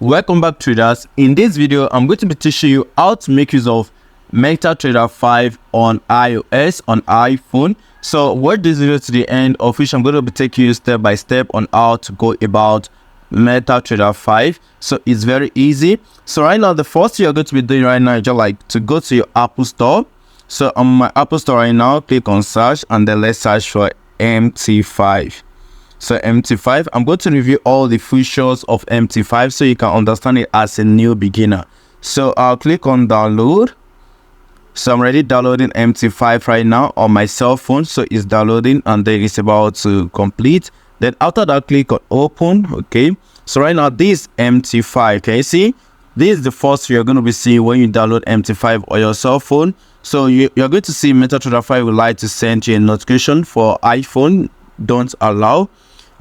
Welcome back, traders. In this video I'm going to be teaching you how to make use of MetaTrader 5 on iOS, on iPhone. So watch this video to the end, of which I'm going to be taking you step by step on how to go about MetaTrader 5. So it's very easy. So right now, the first thing you're going to be doing right now is just like to go to your Apple Store. So on my Apple Store right now, click on search and then let's search for MT5. So MT5, I'm going to review all the features of MT5 so you can understand it as a new beginner. So I'll click on download. So I'm already downloading MT5 right now on my cell phone. So it's downloading and then it's about to complete. Then after that, click on open. Okay. So right now, this MT5, can you see? This is the first you're going to be seeing when you download MT5 on your cell phone. So you're going to see MetaTrader 5 would like to send you a notification for iPhone. Don't allow.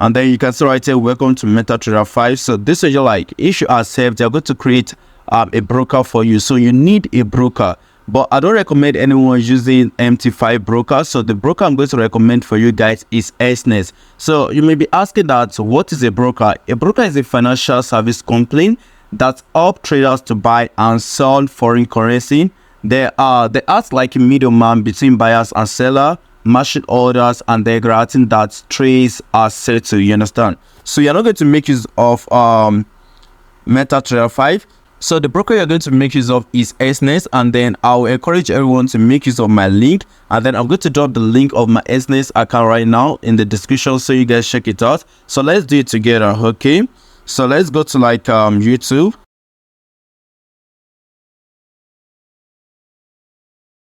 And then you can see right here, welcome to MetaTrader 5. So this is like, if you accept, they're going to create a broker for you. So you need a broker. But I don't recommend anyone using MT5 broker. So the broker I'm going to recommend for you guys is SNES. So you may be asking that, what is a broker? A broker is a financial service company that helps traders to buy and sell foreign currency. They act like a middleman between buyers and sellers, matching orders, and they're guaranteeing that trades are settled. You understand? So you're not going to make use of MetaTrader 5. So the broker you're going to make use of is SNES, and then I'll encourage everyone to make use of my link, and then I'm going to drop the link of my SNES account right now in the description so you guys check it out. So let's do it together. Okay, so let's go to like YouTube.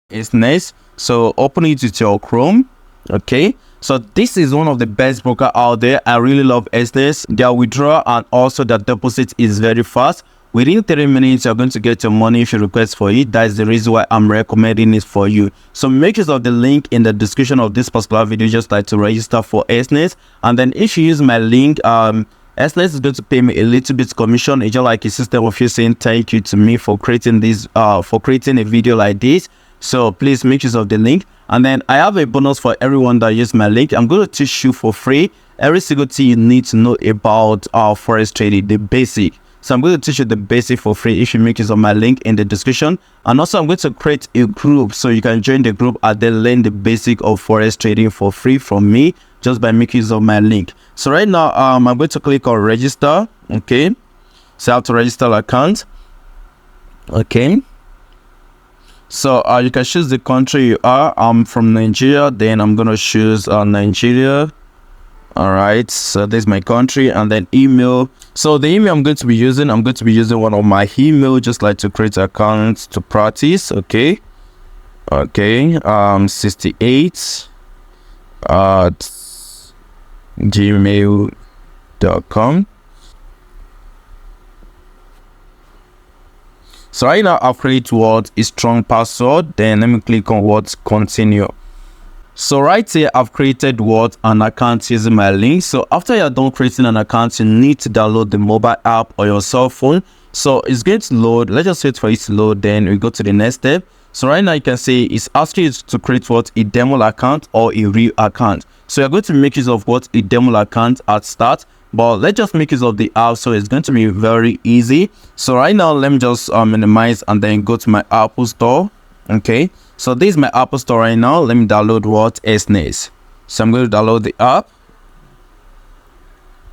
SNES. So open it with your Chrome. Okay, so this is one of the best broker out there. I really love SNES. Their withdrawal and also their deposit is very fast. Within 30 minutes, you're going to get your money if you request for it. That is the reason why I'm recommending it for you. So make use of the link in the description of this particular video, just like to register for SNES. And then if you use my link, SNES is going to pay me a little bit commission. It's just like a system of you saying thank you to me for creating this, for creating a video like this. So please make use of the link. And then I have a bonus for everyone that uses my link. I'm going to teach you for free every single thing you need to know about forex trading, the basic. So I'm going to teach you the basic for free if you make use of my link in the description. And also I'm going to create a group so you can join the group and then learn the basic of forex trading for free from me just by making use of my link. So right now I'm going to click on register. Okay, so I have to register an account. Okay, so you can choose the country you are. I'm from Nigeria, then I'm going to choose Nigeria. All right, so this is my country, and then email. So the email I'm going to be using one of my email, just like to create accounts to practice. Okay, 68 at gmail.com. So right now I've created what is strong password. Then let me click on what continue. So right here, I've created what an account using my link. So after you're done creating an account, you need to download the mobile app on your cell phone. So it's going to load. Let's just wait for it to load. Then we go to the next step. So right now you can see it's asking you to create what a demo account or a real account. So you're going to make use of what a demo account at start. But let's just make use of the app. So it's going to be very easy. So right now, let me just minimize and then go to my Apple Store. Okay, so this is my Apple Store right now. Let me download what SNES. So I'm going to download the app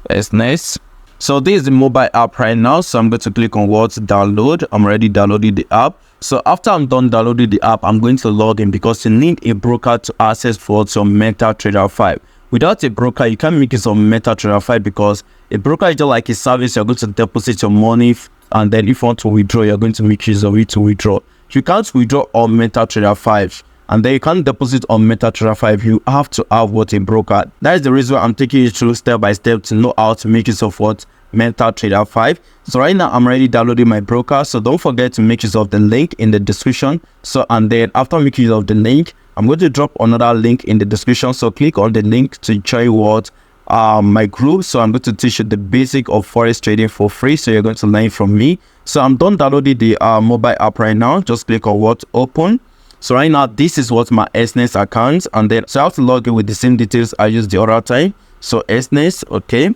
SNES. So this is the mobile app right now. So I'm going to click on what download. I'm already downloading the app. So after I'm done downloading the app, I'm going to log in because you need a broker to access for your MetaTrader 5. Without a broker, you can't make use of MetaTrader 5 because a broker is just like a service. You're going to deposit your money, and then if you want to withdraw, you're going to make use of it to withdraw. You can't withdraw on MetaTrader 5, and then you can't deposit on MetaTrader 5. You have to have what a broker. That is the reason why I'm taking you through step by step to know how to make use of what MetaTrader 5. So right now I'm already downloading my broker. So don't forget to make use of the link in the description. So and then after making use of the link, I'm going to drop another link in the description. So click on the link to join what my group. So I'm going to teach you the basic of forex trading for free. So you're going to learn from me. So I'm done downloading the mobile app right now. Just click on what open. So right now this is what my SNES account, and then so I have to log in with the same details I used the other time. So SNES, okay.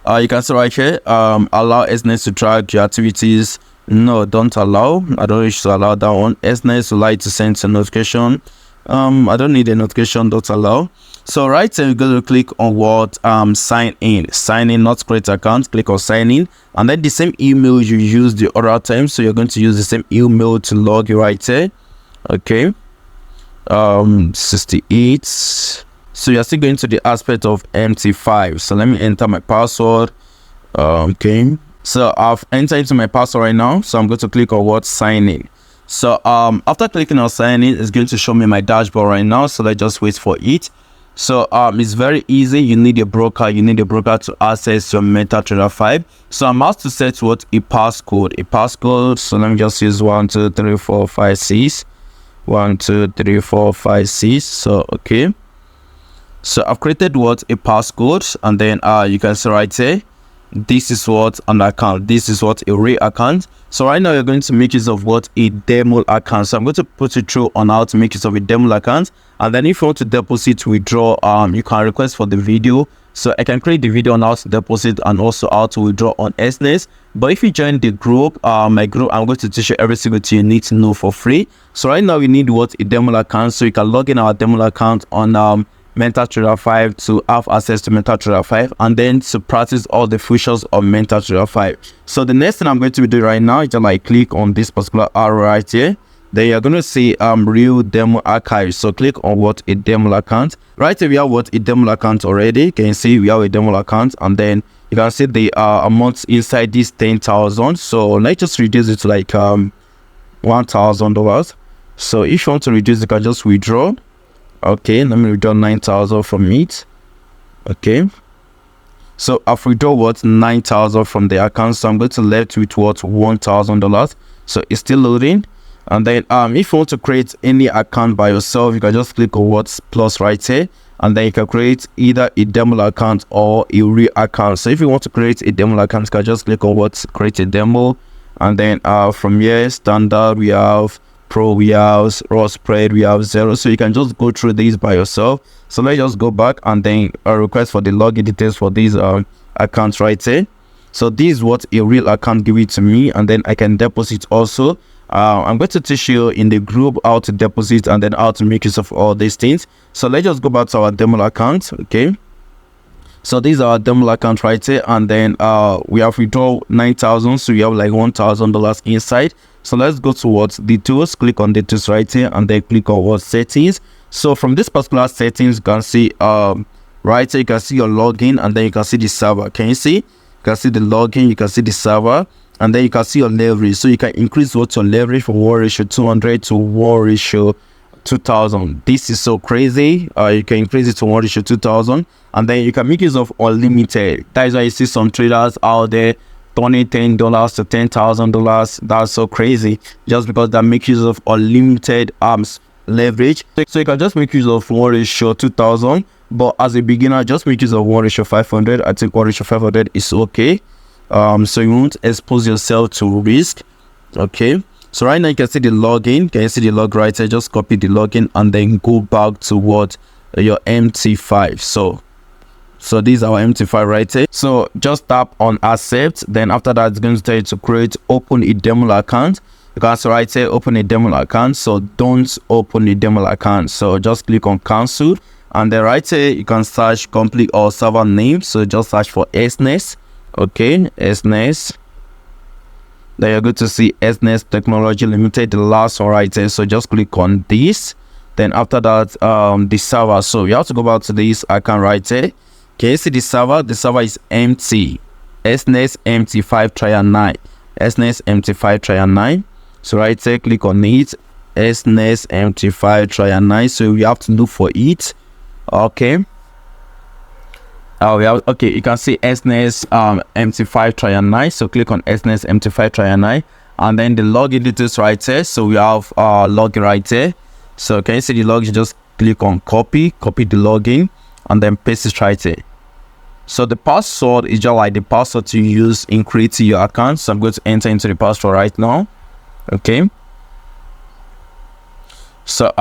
You can see right here, allow SNES to track your activities. No, don't allow. I don't wish to allow that one. SNES would like to send a notification. I don't need a notification, don't allow. So right here, you're going to click on what sign in, not create account. Click on sign in, and then the same email you used the other time, so you're going to use the same email to log in right here. Okay, 68. So you're still going to the aspect of MT5. So let me enter my password. Okay, so I've entered into my password right now, so I'm going to click on what sign in. So after clicking on sign in, it's going to show me my dashboard right now, so let's just wait for it. So it's very easy. You need a broker to access your MetaTrader 5. So I'm asked to set what a passcode. So let me just use 1 2 3 4 5 6 1 2 3 4 5 6. So okay, so I've created what a passcode, and then you can see right here, this is what an account, this is what a real account. So right now you're going to make use of what a demo account. So I'm going to put you through on how to make use of a demo account, and then if you want to deposit, withdraw, you can request for the video, so I can create the video on how to deposit and also how to withdraw on SNES. But if you join the group, my group, I'm going to teach you every single thing you need to know for free. So right now we need what a demo account, so you can log in our demo account on MetaTrader 5 to have access to MetaTrader 5, and then to practice all the features of MetaTrader 5. So the next thing I'm going to be doing right now is just like click on this particular arrow right here. Then you're going to see real demo archive. So click on what a demo account. Right here we have what a demo account already. Can you see we have a demo account, and then you can see the amounts inside this 10,000. So let's just reduce it to like $1,000. So if you want to reduce, you can just withdraw. Okay, let me withdraw 9,000 from it. Okay, so I've withdrawn what 9,000 from the account, so I'm going to left with what $1,000. So it's still loading. And then if you want to create any account by yourself, you can just click on what's plus right here, and then you can create either a demo account or a real account. So if you want to create a demo account, you can just click on what's create a demo, and then from here, standard, we have pro, we have raw spread, we have zero. So you can just go through these by yourself. So let's just go back and then request for the login details for these accounts right here. So this is what a real account give it to me, and then I can deposit also. I'm going to teach you in the group how to deposit and then how to make use of all these things. So let's just go back to our demo account. Okay, so these are our demo account right here, and then we have withdraw 9,000, so we have like $1,000 inside. So let's go towards the tools, click on the tools right here, and then click on what settings. So from this particular settings, you can see right here, you can see your login, and then you can see the server. Can you see? You can see the login, you can see the server, and then you can see your leverage. So you can increase what your leverage from 1 ratio 200 to 1 ratio 2000. This is so crazy. You can increase it to 1 ratio 2000, and then you can make use of unlimited. That is why you see some traders out there turning $10 to $10,000. That's so crazy, just because they make use of unlimited leverage. So you can just make use of 1 ratio 2000, but as a beginner, just make use of 1 ratio 500. I think 1 ratio 500 is okay. So you won't expose yourself to risk. Okay, so right now you can see the login. Can you see the log right here? Just copy the login and then go back to what your MT5. So these are our MT5 right here. So just tap on accept. Then after that, it's going to tell you to create, open a demo account. You can see right here, open a demo account. So don't open a demo account. So just click on cancel, and then right here you can search complete or server name. So just search for SNES. Okay, SNES. Then you're going to see SNES Technology Limited, the last one right here. So just click on this. Then after that, the server. So you have to go back to this account right here. Can you see the server? The server is empty. SNES MT5 trial 9. SNES MT5 trial 9. So right here, click on it. SNES MT5 trial 9. So we have to look for it. Okay. Okay, you can see SNES MT5 trial 9. So click on SNES MT5 trial 9, and then the login details right here. So we have login right here. So can you see the login? Just click on copy the login, and then paste it right here. So the password is just like the password to use in creating your account. So I'm going to enter into the password right now. Okay, so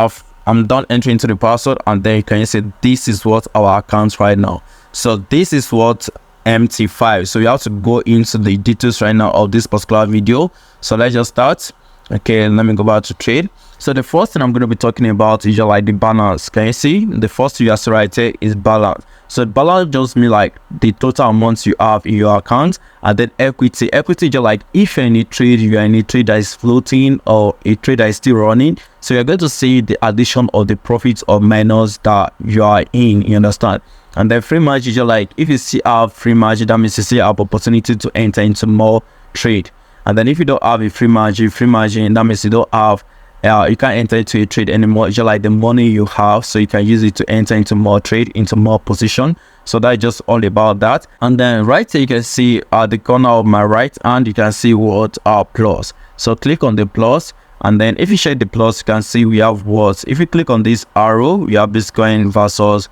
I'm done entering into the password, and then you can see this is what our account right now. So this is what MT5. So you have to go into the details right now of this particular video. So let's just start. Okay, let me go back to trade. So the first thing I'm going to be talking about is like the balance. Can you see the first thing you have to write here is balance? So balance just means like the total amounts you have in your account, and then equity. Equity just like if you're in a trade, you're in a trade that is floating or a trade that is still running. So you're going to see the addition of the profits or minus that you are in. You understand? And then free margin just like if you still have free margin, that means you still have opportunity to enter into more trade. And then if you don't have a free margin, that means you don't have you can't enter into a trade anymore. It's just like the money you have, so you can use it to enter into more trade, into more position. So that's just all about that. And then right here you can see at the corner of my right hand, you can see what are plus. So click on the plus, and then if you check the plus, you can see we have what. If you click on this arrow, we have Bitcoin versus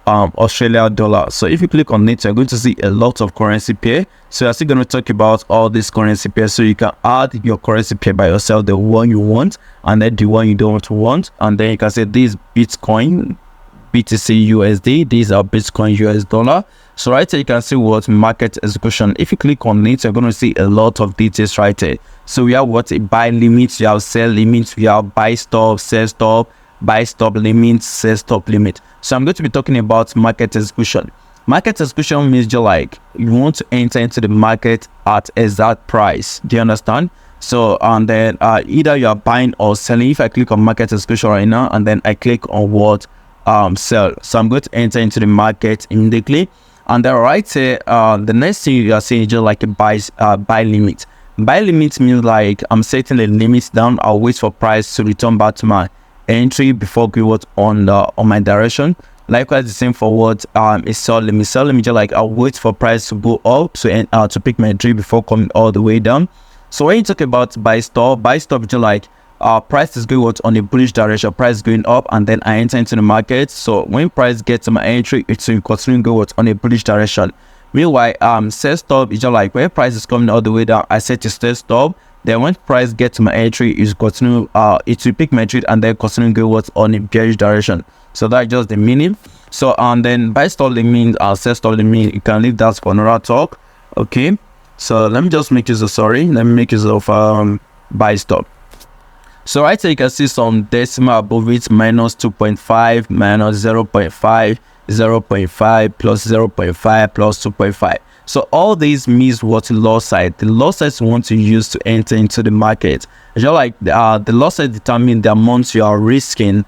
Australian dollar. So if you click on it, you're going to see a lot of currency pair. So I'm still going to talk about all these currency pairs, so you can add your currency pair by yourself, the one you want and then the one you don't want. And then you can say this Bitcoin, BTC USD, these are Bitcoin US dollar. So right here you can see what market execution. If you click on it, you're going to see a lot of details right here. So we have what a buy limit, we have sell limits, we have buy stop, sell stop, buy stop limit, sell stop limit. So I'm going to be talking about market execution. Market execution means just like you want to enter into the market at exact price. Do you understand? So and then either you are buying or selling. If I click on market execution right now and then I click on what sell, so I'm going to enter into the market immediately. And then right here the next thing you are seeing is just like a buy limit. Buy limit means like I'm setting the limits down. I'll wait for price to return back to my entry before going what on my direction. Likewise the same for what is sell limit. Sell limit just like I'll wait for price to go up to pick my entry before coming all the way down. So when you talk about buy stop just like price is going on a bullish direction, price is going up, and then I enter into the market. So when price gets to my entry, it will continue to go on a bullish direction. Meanwhile sell stop is just like when price is coming all the way down, I set a sell stop. Then when price gets to my entry, is continue it will pick my trade and then continue to go on a bearish direction. So that's just the meaning. So and then buy stop limit, sell stop limit, you can leave that for another talk. Okay, so let me just make use of let me make use of buy stop. So right here you can see some decimal above it, minus 2.5, minus 0.5, 0.5, plus 0.5, plus 2.5. So all these means what loss side. The loss sides you want to use to enter into the market. Just like the loss side determine the amount you are risking.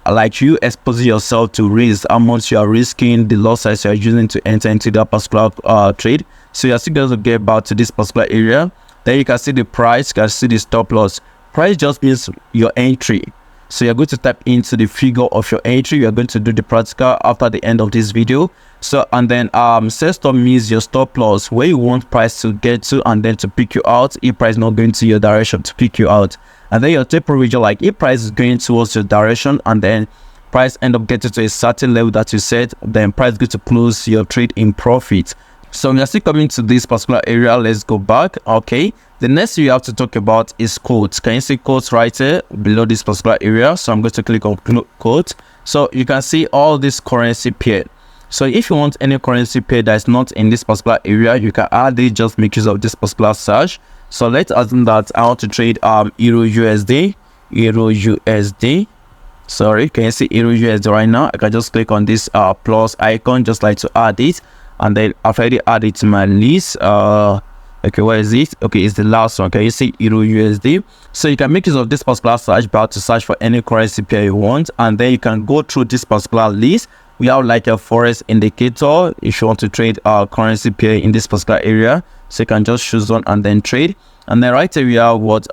Like you exposing yourself to risk, how much you are risking, the loss size you are using to enter into that particular trade. So you're still going to get back to this particular area. Then you can see the price, you can see the stop loss. Price just means your entry. So you're going to type into the figure of your entry. You're going to do the practical after the end of this video. So and then sell stop means your stop loss, where you want price to get to and then to pick you out if price not going to your direction to pick you out. And then your taper region, like if price is going towards your direction and then price end up getting to a certain level that you set, then price going to close your trade in profit. So we are still coming to this particular area. Let's go back. Okay, the next thing you have to talk about is quotes. Can you see quotes right here below this particular area? So I'm going to click on quote. So you can see all this currency pair. So if you want any currency pair that is not in this particular area, you can add it. Just make use of this particular search. So let's assume that I want to trade Euro USD. Sorry, can you see Euro USD right now? I can just click on this plus icon, just like to add it, and then I've already added to my list. Okay, where is it? Okay, it's the last one. Can you see Euro USD? So you can make use of this particular search bar to search for any currency pair you want, and then you can go through this particular list. We have like a Forex indicator if you want to trade currency pair in this particular area. So you can just choose one and then trade. And then right here we have what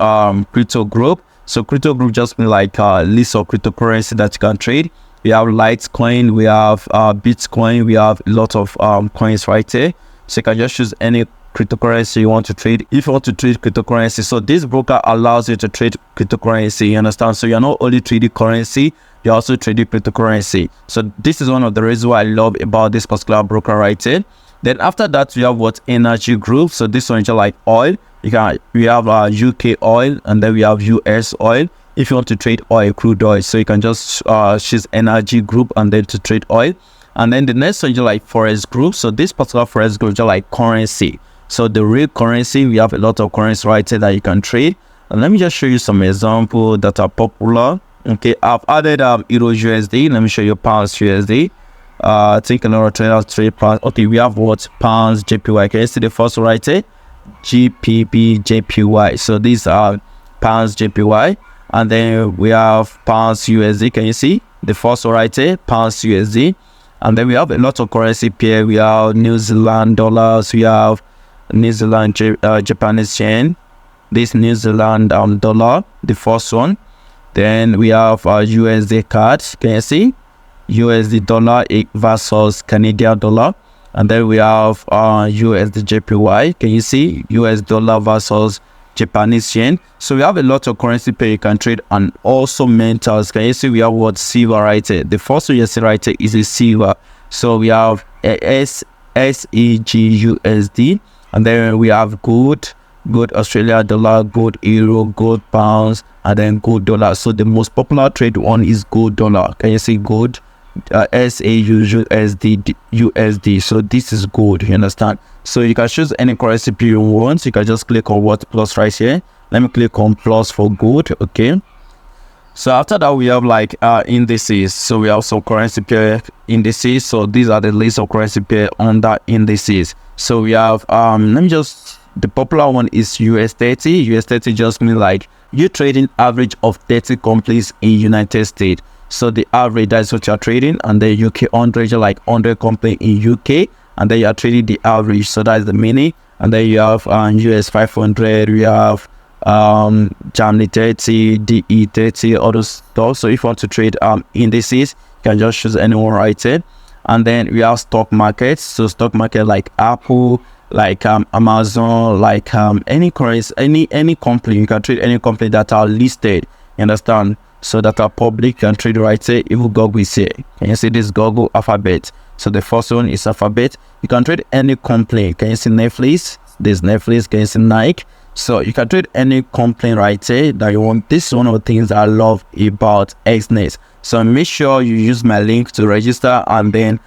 crypto group. So crypto group just means like a list of cryptocurrency that you can trade. We have Litecoin, we have Bitcoin, we have a lot of coins right here. So you can just choose any cryptocurrency you want to trade. If you want to trade cryptocurrency, so this broker allows you to trade cryptocurrency, you understand? So you're not only trading currency, you're also trading cryptocurrency. So this is one of the reasons why I love about this particular broker right here. Then after that we have what energy group. So this one is just like oil. We have UK oil, and then we have US oil. If you want to trade oil, crude oil, so you can just choose energy group and then to trade oil. And then the next one is like Forex group. So this particular Forex group is just like currency. So the real currency, we have a lot of currency right here that you can trade. And let me just show you some examples that are popular. Okay, I've added Euro USD. Let me show you pounds USD. I think a lot of traders trade pounds. Okay, we have what? Pounds JPY. Can you see the first one right here? GPP JPY. So these are pounds JPY. And then we have pounds USD. Can you see the first one right here? Pounds USD. And then we have a lot of currency pair. We have New Zealand dollars. We have New Zealand Japanese yen. This New Zealand dollar, the first one. Then we have USD card. Can you see USD dollar versus Canadian dollar? And then we have USD JPY. Can you see US dollar versus Japanese yen? So we have a lot of currency pair you can trade, and also metals. Can you see we have what? Silver right here. The first one you see right here is a silver. So we have SEGUSD, and then we have gold Australia dollar, gold euro, gold pounds, and then gold dollar. So the most popular trade one is gold dollar. Can you see gold? SAUSD. So this is gold, you understand? So you can choose any currency pair you want. You can just click on what? Plus right here. Let me click on plus for gold. Okay, so after that we have like indices. So we have some currency pair indices. So these are the list of currency pair under indices. So we have the popular one is US30. US30 just means like you trading average of 30 companies in United States. So the average, that's what you're trading. And then UK 100, you're like 100 company in UK, and then you're trading the average. So that's the mini. And then you have US 500, we have Germany 30, DE 30, all those stuff. So if you want to trade indices, you can just choose anyone right here. And then we have stock markets. So stock market like Apple, like Amazon, like any currency, any company. You can trade any company that are listed, you understand? So that are public, you can trade right here. Even Google is here. Can you see this Google Alphabet? So the first one is Alphabet. You can trade any company. Can you see Netflix? This Netflix. Can you see Nike? So you can trade any company right here that you want. This is one of the things I love about Xnet. So make sure you use my link to register, and then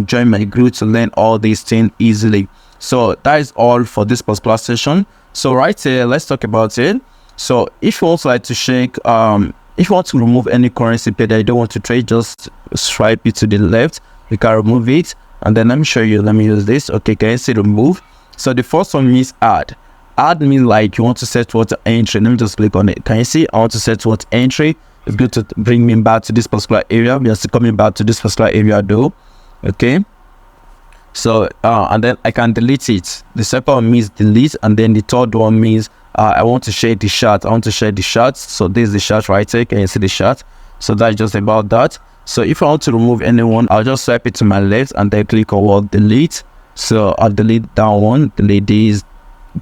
join my group to learn all these things easily. So that is all for this particular session. So right here, let's talk about it. So if you also like to check, if you want to remove any currency pair that you don't want to trade, just swipe it to the left. You can remove it, and then let me show you. Let me use this. Okay, can you see remove? So the first one means add. Add means like you want to set what entry. Let me just click on it. Can you see? I want to set what entry. It's good to bring me back to this particular area. We are still coming back to this particular area though. Okay. So and then I can delete it. The second one means delete, and then the third one means I want to share the chart. I want to share the chart. So this is the chart right here. Can you see the chart? So that's just about that. So if I want to remove anyone, I'll just swipe it to my left and then click on what? Delete. So I'll delete that one, delete this,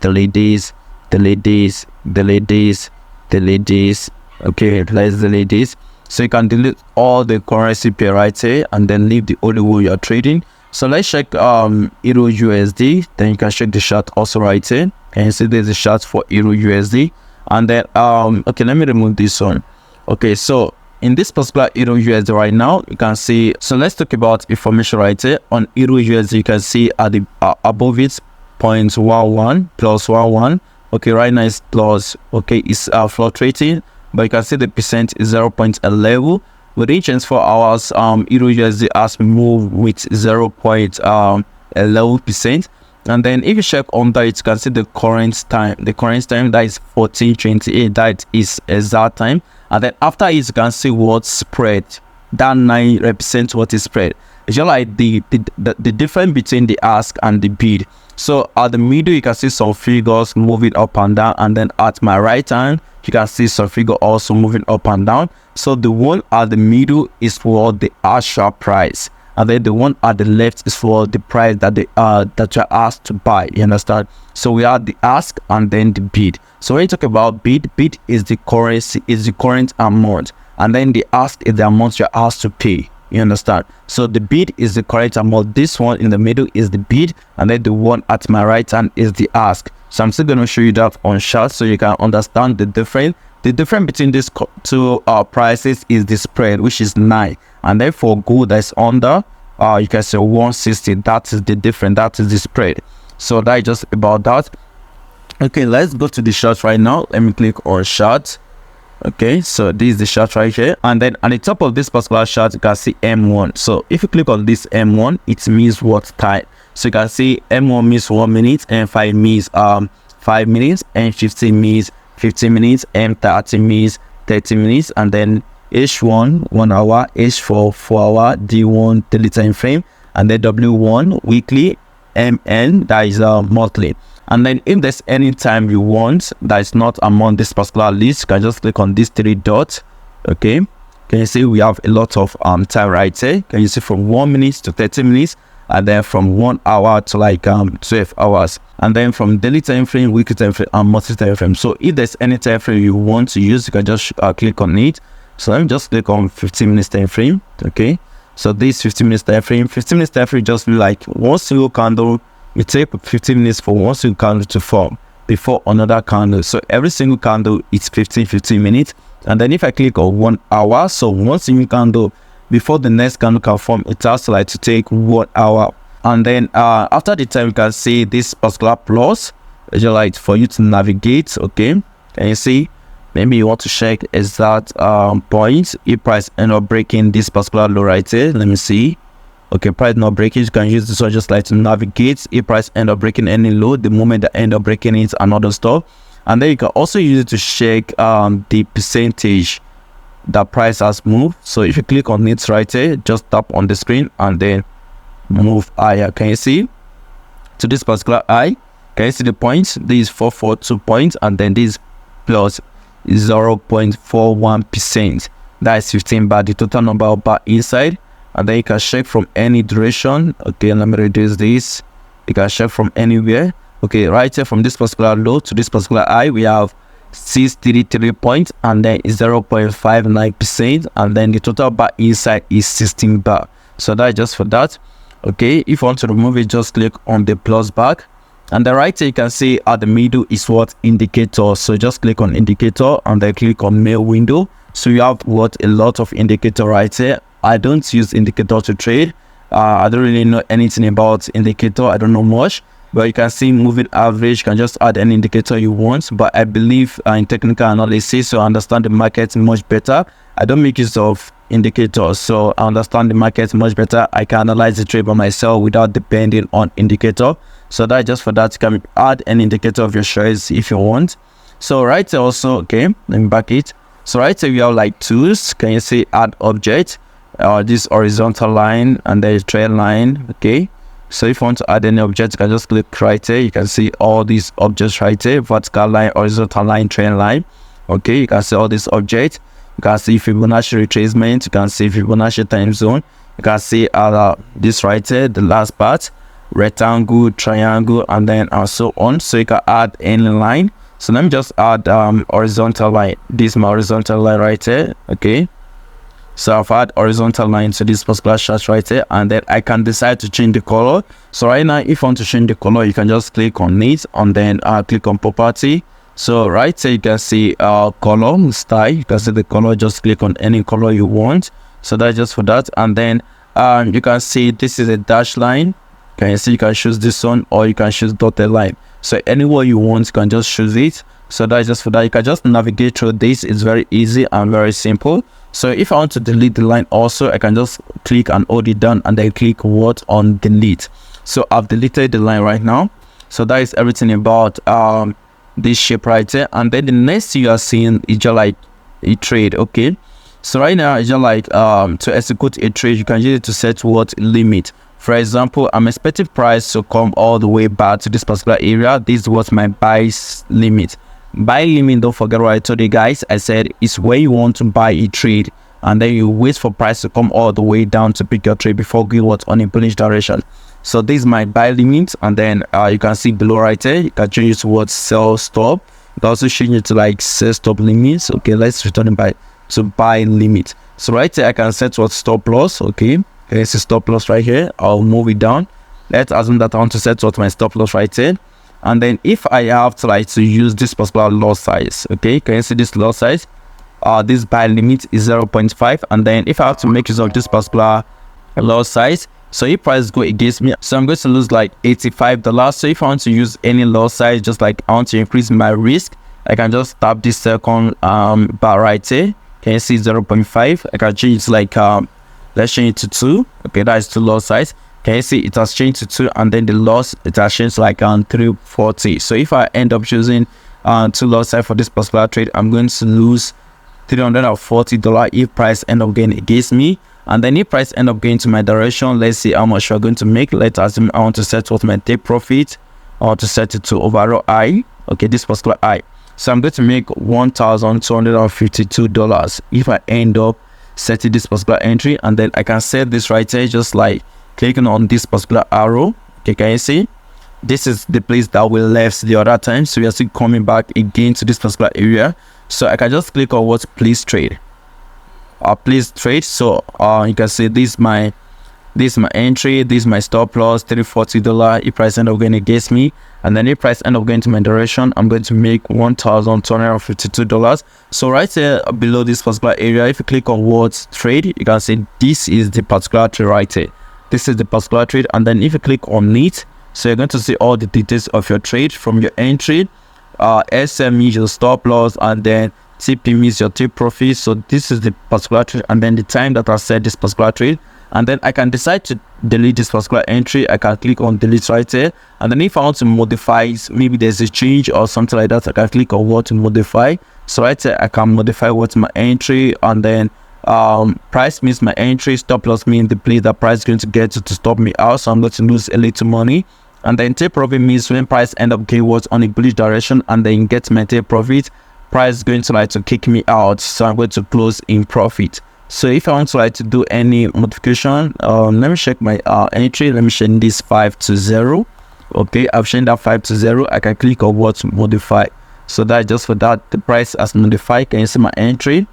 delete this, delete this, delete this, delete this. Okay, let's delete this. So you can delete all the currency pair right here, and then leave the only one you're trading. So let's check Euro USD. Then you can check the chart also right here. And you see there's a chart for Euro USD. And then okay, let me remove this one. Okay, so in this particular Euro USD right now, you can see. So let's talk about information right here on Euro USD. You can see at the above it 0.11 plus 11. Okay, right now it's plus. Okay, it's fluctuating, but you can see the percent is 0.11. Within 24 hours, Euro USD has moved with 0.11%. And then if you check under it, you can see the current time. The current time, that is 14:28. That is exact time. And then after it, you can see what spread. That 9 represents what is spread. It's just like the difference between the ask and the bid. So at the middle, you can see some figures moving up and down. And then at my right hand, you can see some figure also moving up and down. So the one at the middle is for the actual price, and then the one at the left is for the price that that you're asked to buy. You understand? So we have the ask and then the bid. So when you talk about bid is the currency, is the current amount, and then the ask is the amount you're asked to pay. You understand? So the bid is the correct amount. This one in the middle is the bid, and then the one at my right hand is the ask. So I'm still going to show you that on chart so you can understand the difference. The difference between these two prices is the spread, which is 9. And then for gold, that's under you can say 160. That is the difference, that is the spread. So that is just about that. Okay, let's go to the chart right now. Let me click on chart. Okay, so this is the chart right here, and then at the top of this particular chart you can see M1. So if you click on this M1, it means what time. So you can see M1 means 1 minute, M5 means 5 minutes, M15 means 15 minutes, M30 means 30 minutes, and then H1 1 hour, H4 4 hour, D1 daily time frame, and then W1 weekly, MN that is monthly. And then if there's any time you want that is not among this particular list, you can just click on these 3 dots. Okay, can you see we have a lot of time right here? Can you see from 1 minute to 30 minutes, and then from 1 hour to like 12 hours, and then from daily time frame, weekly time frame, and monthly time frame. So if there's any time frame you want to use, you can just click on it. So let me just click on 15 minutes time frame. Okay, so this 15 minutes time frame, 15 minutes time frame just be like one single candle. It takes 15 minutes for one single candle to form before another candle. So every single candle is 15 minutes. And then if I click on 1 hour, so one single candle before the next candle can form, it has to like to take 1 hour. And then after the time, you can see this particular plus, it's just like for you to navigate. Okay, can you see? Maybe you want to check exact points if price end up breaking this particular low right here. Let me see. Okay, price not breaking, you can use this one just like to navigate if price end up breaking any low, the moment that end up breaking it, another stuff. And then you can also use it to check the percentage that price has moved. So if you click on it right here, just tap on the screen and then move higher. Can you see to this particular eye? Can you see the points? This is 442 points, and then this plus 0.41%. That is 15 bar, the total number of bar inside. And then you can check from any duration. Okay, let me reduce this. You can check from anywhere. Okay, right here from this particular low to this particular high, we have 633 points, and then it's 0.59%, and then the total bar inside is 16 bar. So that's just for that. Okay, if you want to remove it, just click on the plus back, and then right here you can see at the middle is what indicator. So just click on indicator and then click on mail window. So you have what a lot of indicator right here. I don't use indicator to trade. I don't really know anything about indicator. I don't know much, but you can see moving average. You can just add any indicator you want, but I believe in technical analysis, so I understand the market much better. I don't make use of indicators, so I understand the market much better. I can analyze the trade by myself without depending on indicator. So that's just for that. You can add an indicator of your shares if you want. So right here also, okay, let me back it. So right here we have like tools. Can you see add object? This horizontal line and the trend line. Okay, so if you want to add any object, you can just click right here. You can see all these objects right here: vertical line, horizontal line, trend line. Okay, you can see all these objects. You can see Fibonacci retracement. You can see Fibonacci time zone. You can see this right here, the last part, rectangle, triangle, and then so on. So you can add any line. So let me just add horizontal line. This is my horizontal line right here. Okay, so I've had horizontal line to this particular chart right here, and then I can decide to change the color. So right now, if you want to change the color, you can just click on it and then click on property. So right here you can see color style. You can see the color, just click on any color you want. So that's just for that. And then you can see this is a dash line. Can you see? You can choose this one, or you can choose dotted line. So anywhere you want, you can just choose it. So that's just for that. You can just navigate through this. It's very easy and very simple. So if I want to delete the line also, I can just click and hold it down and then click what on delete. So I've deleted the line right now. So that is everything about this shape right here. And then the next thing you are seeing is just like a trade. Okay, so right now it's just like to execute a trade, you can use it to set what limit. For example, I'm expecting price to come all the way back to this particular area. This is what my buy limit. Buy limit, don't forget what I told you guys. I said it's where you want to buy a trade, and then you wait for price to come all the way down to pick your trade before going what on a bullish direction. So this is my buy limit, and then you can see below right here, you can change it to what sell stop. You can also change it to like sell stop limits. Okay, let's return it back to buy limit. So right here I can set what stop loss. Okay, it's a stop loss right here. I'll move it down. Let's assume that I want to set what my stop loss right here. And then if I have to like to use this particular lot size, okay, can you see this lot size? This buy limit is 0.5, and then if I have to make use of this particular lot size, So if price go against me, so I'm going to lose like $85. So if I want to use any loss size, just like I want to increase my risk, I can just tap this second bar right here. Can you see 0.5? I can change it to like let's change it to 2. Okay, that is 2 loss size. Can you see it has changed to 2, and then the loss, it has changed to like 340. So if I end up choosing 2 loss size for this particular trade, I'm going to lose $340 if price end up going against me. And then if price end up going to my direction, let's see how much we're going to make. Let's assume I want to set what my take profit. I want to set it to overall I. Okay, this particular I. So I'm going to make $1,252 if I end up setting this particular entry. And then I can set this right here, just like clicking on this particular arrow. Okay, can you see? This is the place that we left the other time. So we are still coming back again to this particular area. So I can just click on what please trade. Please trade. So you can see this is my entry, this is my stop loss, $340 if price end up going against me. And then if price end up going to my direction, I'm going to make $1,252. So right here below this particular area, if you click on what trade, you can see this is the particular trade right here. This is the particular trade. And then if you click on it, so you're going to see all the details of your trade, from your entry, SM means your stop loss, and then TP means your take profit. So this is the particular trade, and then the time that I set this particular trade. And then I can decide to delete this particular entry. I can click on delete right here. And then if I want to modify, maybe there's a change or something like that, I can click on what to modify. So right here I can modify what's my entry, and then price means my entry, stop loss means the place that price is going to get to stop me out, so I'm going to lose a little money. And then take profit means when price end up getting what's on a bullish direction, and then get my take profit, price is going to like to kick me out, so I'm going to close in profit. So if I want to like to do any modification, let me check my entry. Let me change this 5 to 0. Okay, I've changed that 5 to 0. I can click on what to modify. So that just for that, the price has modified. Can you see my entry?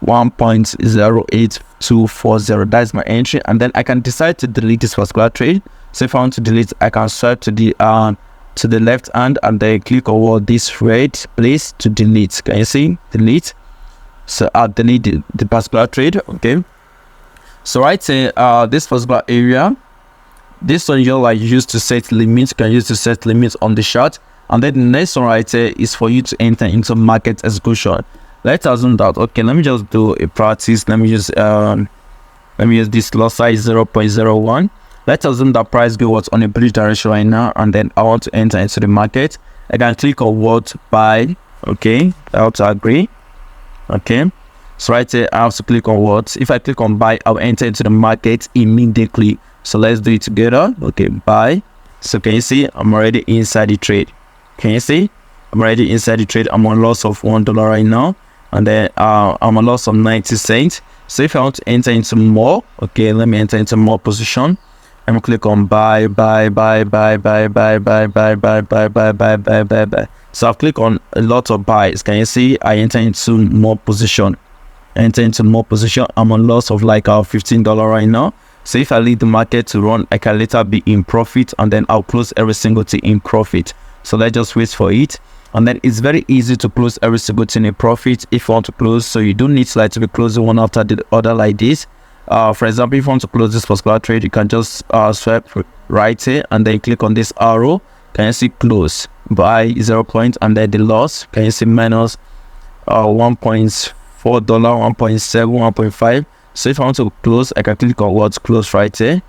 1.08240. That's my entry. And then I can decide to delete this particular trade. So if I want to delete, I can swipe to the left hand, and then click on what this red place to delete. Can you see? Delete. So I'll delete the particular trade. Okay, so right here, this particular area, this one you're like used to set limits. You can use to set limits on the chart. And then the next one right here is for you to enter into market execution. Let's assume that, okay, let me just do a practice. Let me use this loss size 0.01. Let's assume that price go what's on a bullish direction right now, and then I want to enter into the market. I can click on what buy. Okay, I have to agree. Okay, so right here I have to click on what. If I click on buy, I'll enter into the market immediately. So let's do it together. Okay, buy. So can you see I'm already inside the trade? Can you see I'm already inside the trade? I'm on loss of $1 right now, and then I'm on loss of 90 cents. So if I want to enter into more, okay, let me enter into more position. I'm gonna click on buy. So I've clicked on a lot of buys. Can you see I enter into more position? I'm on loss of like $15 right now. So if I leave the market to run, I can later be in profit, and then I'll close every single thing in profit. So let's just wait for it. And then it's very easy to close every single thing in profit if you want to close. So you don't need to like to be closing one after the other like this. For example, if you want to close this particular trade, you can just swipe right here, and then click on this arrow. Can you see close? Buy 0 point, and then the loss. Can you see minus $1.4, 1.7, 1.5. So if I want to close, I can click on what's close right here.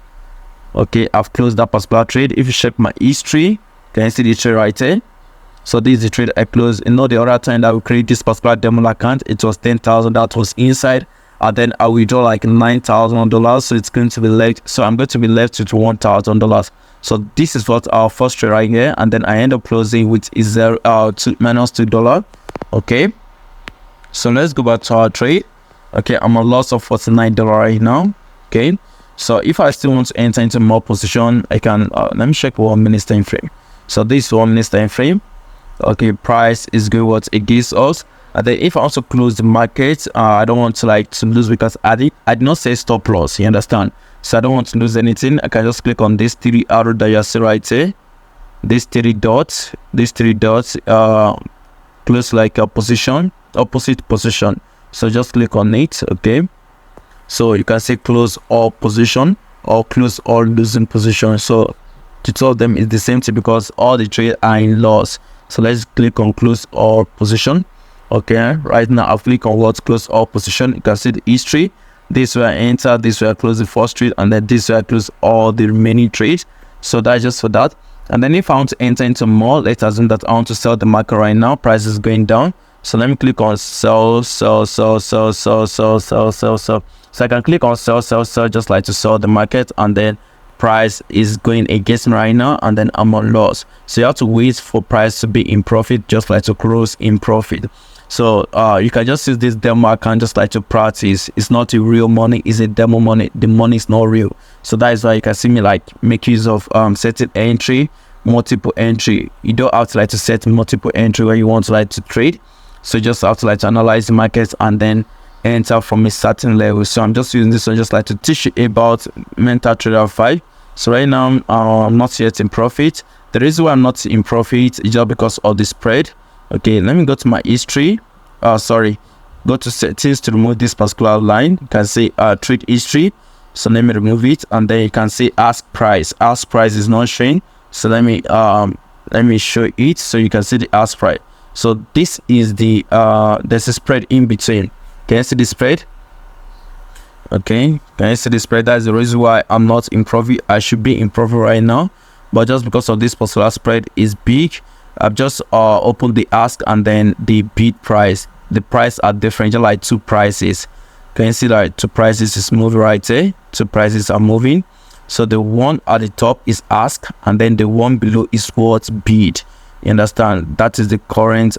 Okay, I've closed that particular trade. If you check my history, can you see the trade right here? So this is the trade I closed. You know, the other time that we create this particular demo account, it was 10,000 that was inside, and then I withdraw like $9,000. So it's going to be left. So I'm going to be left with $1,000. So this is what our first trade right here, and then I end up closing with minus $2. Okay, so let's go back to our trade. Okay, I'm on loss of $49 right now. Okay, so if I still want to enter into more position, I can let me check 1 minute time frame. So this 1 minute time frame. Okay, price is good what against us. And then if I also close the market, I don't want to like to lose, because I did not say stop loss, you understand? So I don't want to lose anything. I can just click on this 3 arrow that you see right here. These three dots, close like a position, opposite position. So just click on it. Okay, so you can say close all position. or close all losing positions. So to two of them is the same thing because all the trade are in loss. So let's click on close all position. Okay, right now I've clicked on what close all position. You can see the history. This where I enter, this where I close the first trade, and then this where I close all the remaining trades. So that's just for that. And then if I want to enter into more, let's assume that I want to sell the market right now. Price is going down. So let me click on sell. So I can click on sell, just like to sell the market, and then price is going against me right now, and then I'm on loss. So you have to wait for price to be in profit, just like to close in profit. So you can just use this demo account just like to practice. It's not a real money, it's a demo money. The money is not real. So that is why you can see me like make use of setting entry, multiple entry. You don't have to like to set multiple entry when you want to like to trade. So you just have to like to analyze the market and then enter from a certain level. So I'm just using this one just like to teach you about MetaTrader 5. So right now I'm not yet in profit. The reason why I'm not in profit is just because of the spread. Okay, let me go to my history. Go to settings to remove this particular line. You can see trade history. So let me remove it, and then you can see ask price. Ask price is not showing. So let me show it so you can see the ask price. So this is the there's a spread in between. Can you see the spread? Okay, can you see the spread? That's the reason why I'm not in profit. I should be in profit right now, but just because of this particular spread is big, I've just opened the ask and then the bid price. The price are different, just like two prices. Can you see that two prices is moving right there? Two prices are moving. So the one at the top is ask, and then the one below is what bid. You understand? That is the current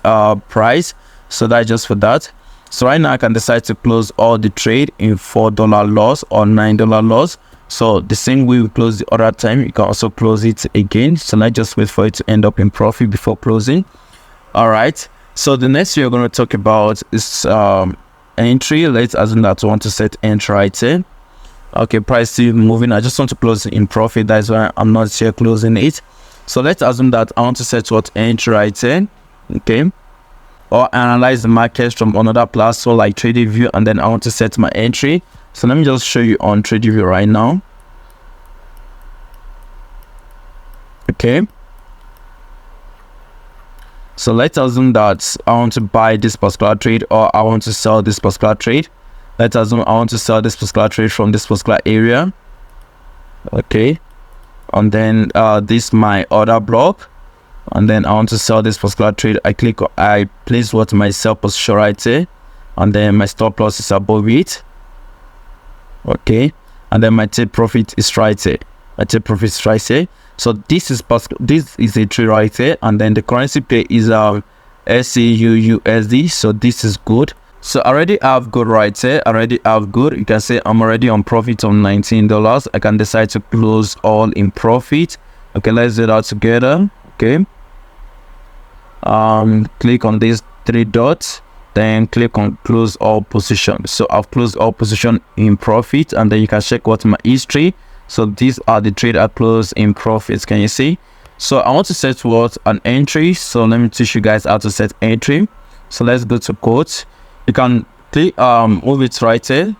price. So that's just for that. So right now I can decide to close all the trade in $4 loss or $9 loss. So the same way we close the other time, you can also close it again. So let's just wait for it to end up in profit before closing. All right, so the next thing we're going to talk about is entry. Let's assume that we want to set entry right here. Okay, price still moving. I just want to close it in profit. That's why I'm not here closing it. So let's assume that I want to set what entry right here. Okay, or analyze the market from another platform like TradingView, and then I want to set my entry. So let me just show you on TradingView right now. Okay, so let's assume that I want to buy this particular trade, or I want to sell this particular trade. Let's assume I want to sell this particular trade from this particular area. Okay, and then this my order block, and then I want to sell this particular trade. I place what my sell position right here, and then my stop loss is above it. Okay, and then my take profit is right here. My take profit is right here. So this is a trade right here, and then the currency pair is SCUUSD. So this is good. So I already have good right here. I already have good. You can say I'm already on profit on $19. I can decide to close all in profit. Okay, let's do that together. Okay, click on these three dots, then click on close all position. So I've closed all position in profit, and then you can check what my history. So these are the trade I closed in profits. Can you see? So I want to set what an entry. So let me teach you guys how to set entry. So let's go to quotes. You can click move it right here.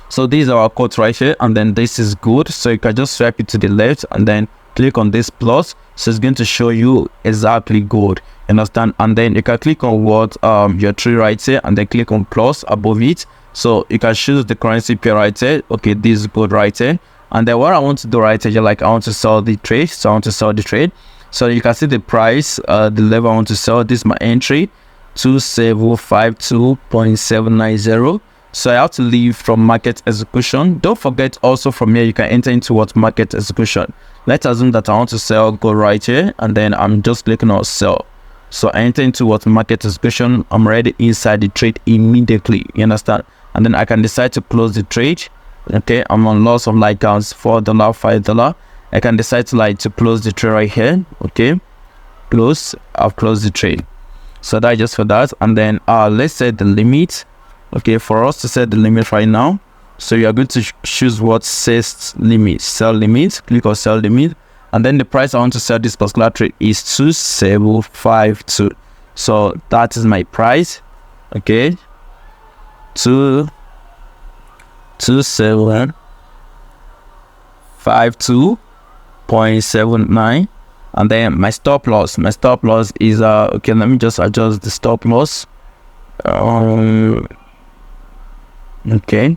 So these are our quotes right here, and then this is good. So you can just swipe it to the left and then click on this plus. So it's going to show you exactly good. Understand? And then you can click on what your trade right here, and then click on plus above it. So you can choose the currency pair right here. Okay, this is good right here. And then what I want to do right here, like I want to sell the trade. So I want to sell the trade. So you can see the price, the level I want to sell. This is my entry, 2752.790. So I have to leave from market execution. Don't forget also from here you can enter into what market execution. Let's assume that I want to sell gold right here, and then I'm just clicking on sell. So I enter into what market execution. I'm already inside the trade immediately. You understand? And then I can decide to close the trade. Okay, I'm on loss of like $4, $5. I can decide to like to close the trade right here. Okay, close. I've closed the trade. So that's just for that. And then let's set the limit. Okay, for us to set the limit right now, so you are going to choose what says limit, sell limit. Click on sell limit, and then the price I want to sell this particular trade is 2752. So that is my price. Okay, 2752. 52.79. And then my stop loss is okay, let me just adjust the stop loss. Okay,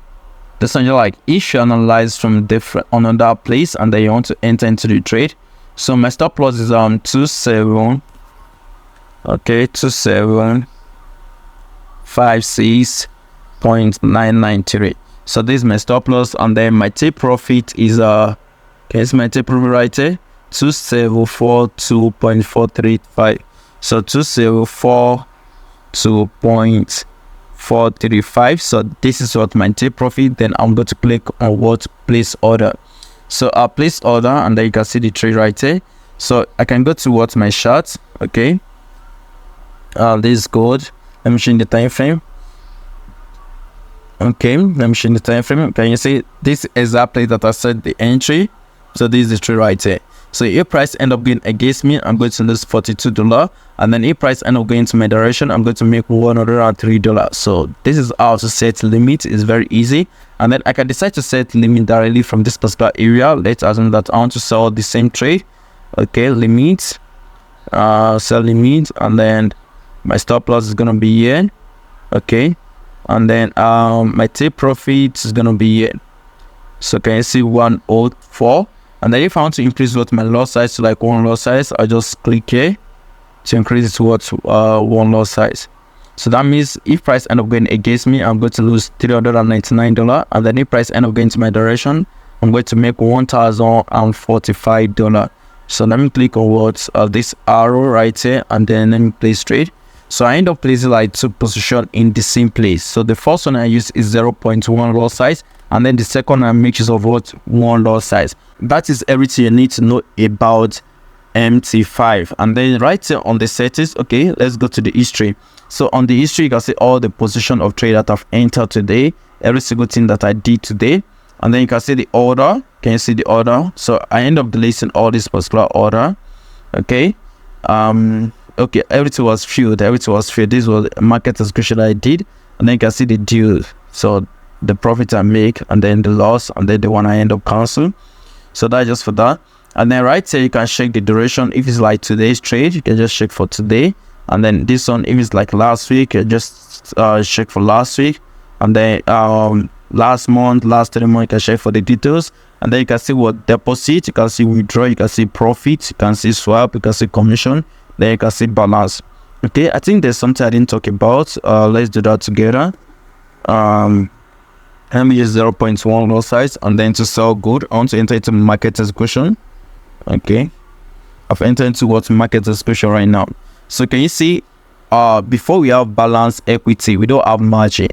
this one, like if you analyze from different another place and then you want to enter into the trade. So my stop loss is 27, okay, 2756.993. so this is my stop loss. And then my take profit is okay, it's my take profit right here, 2742.435. so 2742.435. so this is what my take profit. Then I'm going to click on what place order. So I'll place order, and then you can see the trade right here. So I can go to what my chart. Okay, this is good. Let me change the time frame. Okay, let me change the time frame. Can you see this exactly that I set the entry? So this is the trade right here. So if price end up going against me, I'm going to lose $42. And then if price end up going to my direction, I'm going to make $103. So this is how to set limit. It's very easy. And then I can decide to set limit directly from this particular area. Let's assume that I want to sell the same trade. Okay, limit, sell limit, and then my stop loss is gonna be here. Okay, and then my take profit is gonna be here. So can you see 104? And then if I want to increase what my lot size to like one lot size, I just click here to increase it to what one lot size. So that means if price end up going against me, I'm going to lose $399. And then if price end up going to my direction, I'm going to make $1,045. So let me click on what this arrow right here, and then let me place trade. So I end up placing like two positions in the same place. So the first one I use is 0.1 lot size, and then the second I make use of what, one lot size. That is everything you need to know about MT5. And then right here on the settings, okay, let's go to the history. So on the history, you can see all the position of trade that I've entered today, every single thing that I did today. And then you can see the order. Can you see the order? So I end up deleting all this particular order. Okay, okay, everything was filled. This was a market description I did. And then you can see the deal, so the profit I make, and then the loss, and then the one I end up cancel. So that's just for that. And then right here you can check the duration. If it's like today's trade, you can just check for today. And then this one, if it's like last week, you just check for last week. And then last month, last 3 months, you can check for the details. And then you can see what deposit, you can see withdraw, you can see profit, you can see swap, you can see commission, then you can see balance. Okay, I think there's something I didn't talk about. Let's do that together. Let me use 0.1 lot size, and then to sell good, I want to enter into market execution. Okay, I've entered into what market execution right now. So can you see, before we have balance equity, we don't have margin,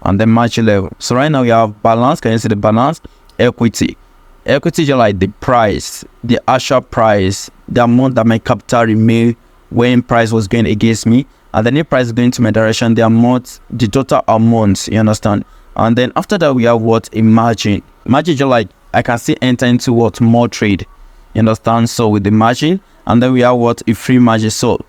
and then margin level. So right now we have balance. Can you see the balance? Equity is like the price, the actual price, the amount that my capital remained when price was going against me, and then if price is going to my direction, the amount, the total amount, you understand? And then after that we have what, a margin. Margin is like, I can still enter into what, more trade, you understand? So with the margin, and then we have what, a free margin. So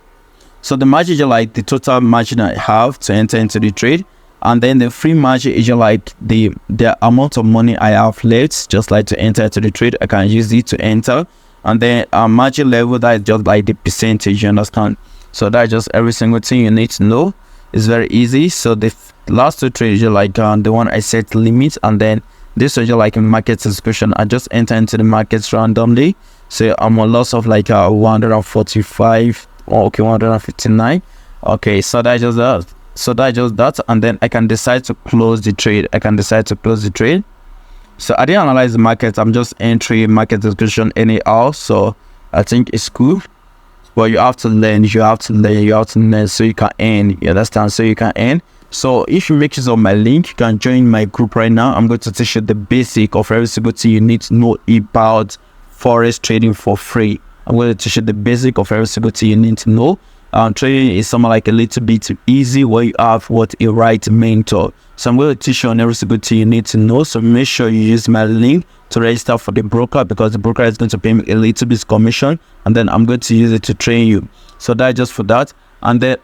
the margin is like the total margin I have to enter into the trade, and then the free margin is like the amount of money I have left, just like to enter into the trade. I can use it to enter. And then margin level, that is just like the percentage, you understand? So that's just every single thing you need to know. It's very easy. So the last two trades are like the one I set limit, and then this is just like a market execution. I just enter into the markets randomly. So I'm a loss of like 145, or okay, 159. Okay, so that's just that. And then I can decide to close the trade. So I didn't analyze the market. I'm just entering market description anyhow. So I think it's cool. But you have to learn. So you can earn. You understand? So you can earn. So if you make use of my link, you can join my group right now. I'm going to teach you the basic of every single thing you need to know about forex trading for free. I'm going to teach you the basic of every single thing you need to know. Trading is somewhat like a little bit easy where you have what, a right mentor. So I'm going to teach you on every single thing you need to know. So make sure you use my link to register for the broker, because the broker is going to pay me a little bit commission, and then I'm going to use it to train you. So that's just for that. And then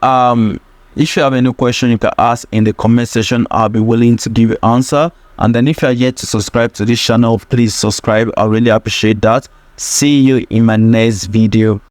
if you have any question, you can ask in the comment section. I'll be willing to give you answer. And then if you are yet to subscribe to this channel, please subscribe. I really appreciate that. See you in my next video.